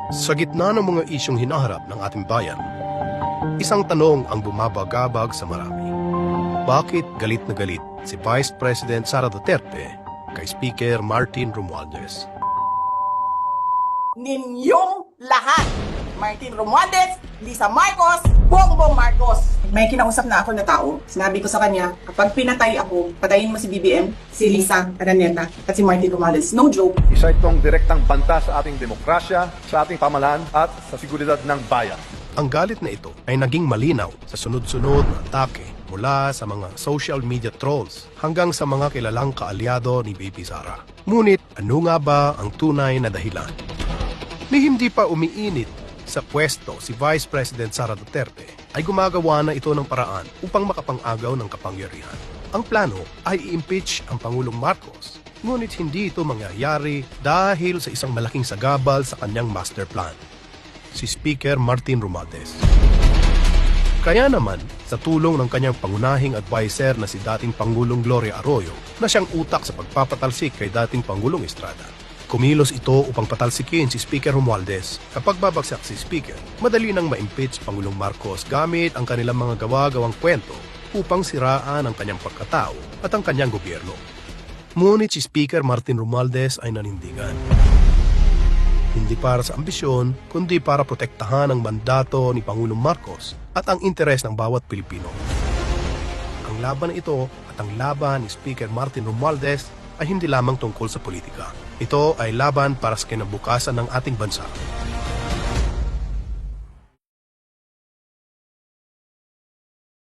Sa gitna ng mga isyong hinaharap ng ating bayan, isang tanong ang bumabagabag sa marami. Bakit galit na galit si Vice President Sara Duterte kay Speaker Martin Romualdez? Ninyong lahat, Martin Romualdez, Lisa Marcos, Bongbong Marcos. May kinausap na ako na tao. Sinabi ko sa kanya, kapag pinatay ako, patayin mo si BBM, si Lisa Araneta, at si Martin Romualdez. No joke. Isa itong direktang banta sa ating demokrasya, sa ating pamahalaan at sa seguridad ng bayan. Ang galit na ito ay naging malinaw sa sunod-sunod na atake mula sa mga social media trolls hanggang sa mga kilalang kaalyado ni Baby Sara. Ngunit ano nga ba ang tunay na dahilan? Ni hindi pa umiinit sa pwesto si Vice President Sara Duterte ay gumagawa na ito ng paraan upang makapang-agaw ng kapangyarihan. Ang plano ay i-impeach ang Pangulong Marcos, ngunit hindi ito mangyayari dahil sa isang malaking sagabal sa kanyang master plan, si Speaker Martin Romualdez. Kaya naman, sa tulong ng kanyang pangunahing adviser na si dating Pangulong Gloria Arroyo na siyang utak sa pagpapatalsik kay dating Pangulong Estrada, kumilos ito upang patalsikin si Speaker Romualdez. Kapag babagsak si Speaker, madali nang ma-impeach Pangulong Marcos gamit ang kanilang mga gawa-gawang kwento upang siraan ang kanyang pagkatao at ang kanyang gobyerno. Ngunit si Speaker Martin Romualdez ay nanindigan. Hindi para sa ambisyon, kundi para protektahan ang mandato ni Pangulong Marcos at ang interes ng bawat Pilipino. Ang laban na ito at ang laban ni Speaker Martin Romualdez ay hindi lamang tungkol sa politika. Ito ay laban para sa kinabukasan ng ating bansa.